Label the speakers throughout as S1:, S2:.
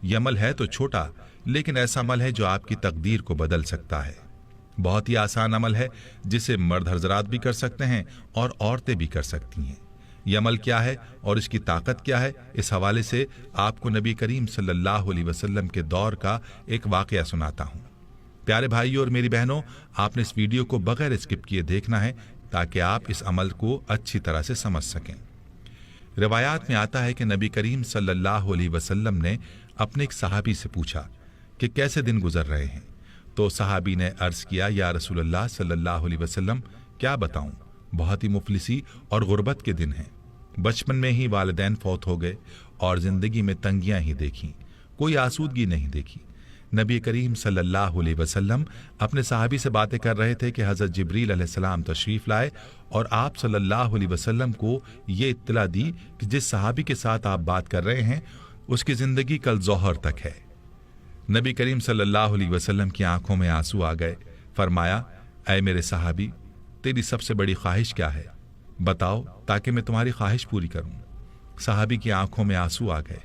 S1: یہ عمل ہے تو چھوٹا، لیکن ایسا عمل ہے جو آپ کی تقدیر کو بدل سکتا ہے۔ بہت ہی آسان عمل ہے جسے مرد حضرات بھی کر سکتے ہیں اور عورتیں بھی کر سکتی ہیں۔ یہ عمل کیا ہے اور اس کی طاقت کیا ہے، اس حوالے سے آپ کو نبی کریم صلی اللہ علیہ وسلم کے دور کا ایک واقعہ سناتا ہوں۔ پیارے بھائیوں اور میری بہنوں، آپ نے اس ویڈیو کو بغیر اسکپ کیے دیکھنا ہے تاکہ آپ اس عمل کو اچھی طرح سے سمجھ سکیں۔ روایات میں آتا ہے کہ نبی کریم صلی اللہ علیہ وسلم نے اپنے ایک صحابی سے پوچھا کہ کیسے دن گزر رہے ہیں، تو صحابی نے عرض کیا، یا رسول اللہ صلی اللہ علیہ وسلم کیا بتاؤں، بہت ہی مفلسی اور غربت کے دن ہیں۔ بچپن میں ہی والدین فوت ہو گئے اور زندگی میں تنگیاں ہی دیکھیں، کوئی آسودگی نہیں دیکھی۔ نبی کریم صلی اللہ علیہ وسلم اپنے صحابی سے باتیں کر رہے تھے کہ حضرت جبریل علیہ السلام تشریف لائے اور آپ صلی اللہ علیہ وسلم کو یہ اطلاع دی کہ جس صحابی کے ساتھ آپ بات کر رہے ہیں اس کی زندگی کل ظہر تک ہے۔ نبی کریم صلی اللہ علیہ وسلم کی آنکھوں میں آنسو آ گئے۔ فرمایا، اے میرے صحابی، تیری سب سے بڑی خواہش کیا ہے؟ بتاؤ تاکہ میں تمہاری خواہش پوری کروں۔ صحابی کی آنکھوں میں آنسو آ گئے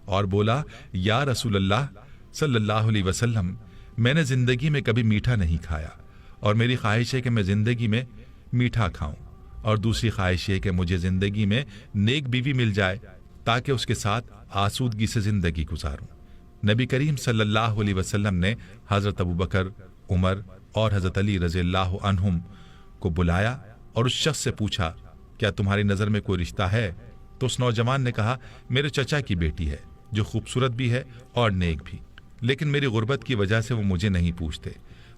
S1: اور بولا، یا رسول اللہ صلی اللہ علیہ وسلم، میں نے زندگی میں کبھی میٹھا نہیں کھایا اور میری خواہش ہے کہ میں زندگی میں میٹھا کھاؤں، اور دوسری خواہش یہ کہ مجھے زندگی میں نیک بیوی مل جائے تاکہ اس کے ساتھ آسودگی سے زندگی گزاروں۔ نبی کریم صلی اللہ علیہ وسلم نے حضرت ابوبکر، عمر اور حضرت علی رضی اللہ عنہم کو بلایا اور اس شخص سے پوچھا، کیا تمہاری نظر میں کوئی رشتہ ہے؟ تو اس نوجوان نے کہا، میرے چچا کی بیٹی ہے جو خوبصورت بھی ہے اور نیک بھی، لیکن میری غربت کی وجہ سے وہ مجھے نہیں پوچھتے۔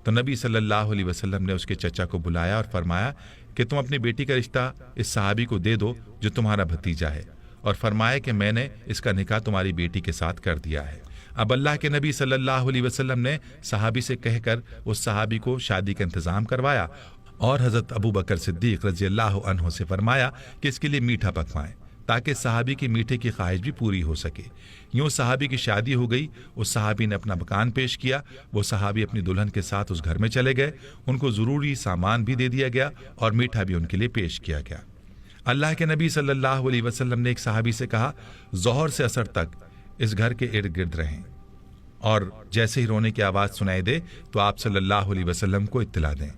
S1: تو نبی صلی اللہ علیہ وسلم نے اس کے چچا کو بلایا اور فرمایا کہ تم اپنی بیٹی کا رشتہ اس صحابی کو دے دو جو تمہارا بھتیجا ہے، اور فرمایا کہ میں نے اس کا نکاح تمہاری بیٹی کے ساتھ کر دیا ہے۔ اب اللہ کے نبی صلی اللہ علیہ وسلم نے صحابی سے کہہ کر اس صحابی کو شادی کا انتظام کروایا اور حضرت ابوبکر صدیق رضی اللہ عنہ سے فرمایا کہ اس کے لیے میٹھا پکوائیں تاکہ صحابی کی میٹھے کی خواہش بھی پوری ہو سکے۔ یوں صحابی کی شادی ہو گئی۔ اس صحابی نے اپنا مکان پیش کیا، وہ صحابی اپنی دلہن کے ساتھ اس گھر میں چلے گئے، ان کو ضروری سامان بھی دے دیا گیا اور میٹھا بھی ان کے لیے پیش کیا گیا۔ اللہ کے نبی صلی اللہ علیہ وسلم نے ایک صحابی سے کہا، ظہر سے عصر تک اس گھر کے ارد گرد رہیں، اور جیسے ہی رونے کی آواز سنائی دے تو آپ صلی اللہ علیہ وسلم کو اطلاع دیں۔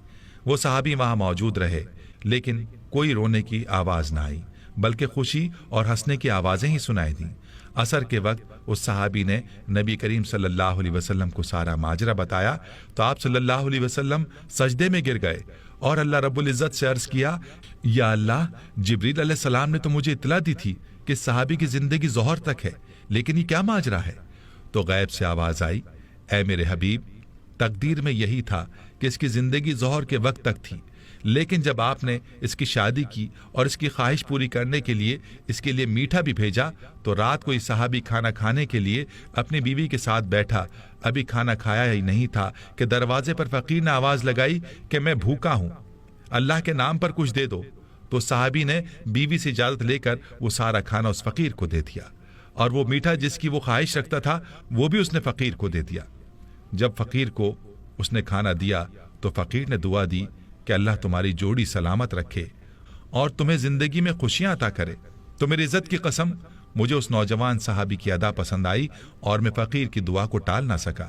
S1: وہ صحابی وہاں موجود رہے، لیکن کوئی رونے کی آواز نہ آئی، بلکہ خوشی اور ہنسنے کی آوازیں ہی سنائی دیں۔ عصر کے وقت اس صحابی نے نبی کریم صلی اللہ علیہ وسلم کو سارا ماجرا بتایا تو آپ صلی اللہ علیہ وسلم سجدے میں گر گئے اور اللہ رب العزت سے عرض کیا، یا اللہ، جبریل علیہ السلام نے تو مجھے اطلاع دی تھی کہ صحابی کی زندگی ظہر تک ہے، لیکن یہ کیا ماجرا ہے؟ تو غیب سے آواز آئی، اے میرے حبیب، تقدیر میں یہی تھا کہ اس کی زندگی ظہر کے وقت تک تھی، لیکن جب آپ نے اس کی شادی کی اور اس کی خواہش پوری کرنے کے لیے اس کے لیے میٹھا بھی بھیجا تو رات کو یہ صحابی کھانا کھانے کے لیے اپنی بیوی کے ساتھ بیٹھا، ابھی کھانا کھایا ہی نہیں تھا کہ دروازے پر فقیر نے آواز لگائی کہ میں بھوکا ہوں، اللہ کے نام پر کچھ دے دو۔ تو صحابی نے بیوی سے اجازت لے کر وہ سارا کھانا اس فقیر کو دے دیا، اور وہ میٹھا جس کی وہ خواہش رکھتا تھا وہ بھی اس نے فقیر کو دے دیا۔ جب فقیر کو اس نے کھانا دیا تو فقیر نے دعا دی کہ اللہ تمہاری جوڑی سلامت رکھے اور تمہیں زندگی میں خوشیاں عطا کرے۔ تو میری عزت کی قسم، مجھے اس نوجوان صحابی کی ادا پسند آئی اور میں فقیر کی دعا کو ٹال نہ سکا،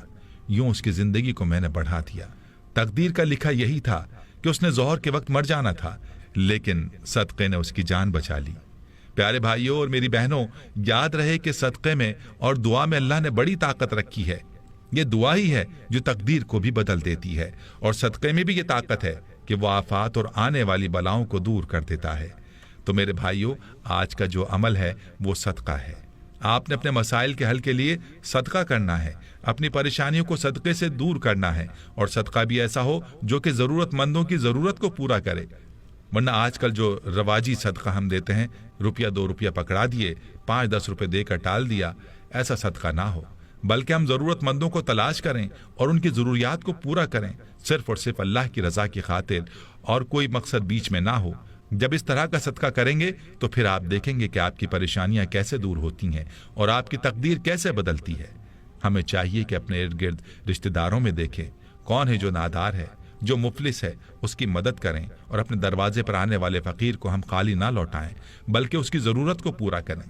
S1: یوں اس کی زندگی کو میں نے بڑھا دیا۔ تقدیر کا لکھا یہی تھا کہ اس نے ظہر کے وقت مر جانا تھا، لیکن صدقے نے اس کی جان بچا لی۔ پیارے بھائیوں اور میری بہنوں، یاد رہے کہ صدقے میں اور دعا میں اللہ نے بڑی طاقت رکھی ہے۔ یہ دعا ہی ہے جو تقدیر کو بھی بدل دیتی ہے، اور صدقے میں بھی یہ طاقت ہے کہ وہ آفات اور آنے والی بلاؤں کو دور کر دیتا ہے۔ تو میرے بھائیوں، آج کا جو عمل ہے وہ صدقہ ہے۔ آپ نے اپنے مسائل کے حل کے لیے صدقہ کرنا ہے، اپنی پریشانیوں کو صدقے سے دور کرنا ہے، اور صدقہ بھی ایسا ہو جو کہ ضرورت مندوں کی ضرورت کو پورا کرے۔ ورنہ آج کل جو رواجی صدقہ ہم دیتے ہیں، روپیہ 2 روپیہ پکڑا دیے، 5-10 روپے دے کر ٹال دیا، ایسا صدقہ نہ ہو، بلکہ ہم ضرورت مندوں کو تلاش کریں اور ان کی ضروریات کو پورا کریں، صرف اور صرف اللہ کی رضا کی خاطر، اور کوئی مقصد بیچ میں نہ ہو۔ جب اس طرح کا صدقہ کریں گے تو پھر آپ دیکھیں گے کہ آپ کی پریشانیاں کیسے دور ہوتی ہیں اور آپ کی تقدیر کیسے بدلتی ہے۔ ہمیں چاہیے کہ اپنے ارد گرد رشتہ داروں میں دیکھیں کون ہے جو نادار ہے، جو مفلس ہے، اس کی مدد کریں، اور اپنے دروازے پر آنے والے فقیر کو ہم خالی نہ لوٹائیں بلکہ اس کی ضرورت کو پورا کریں۔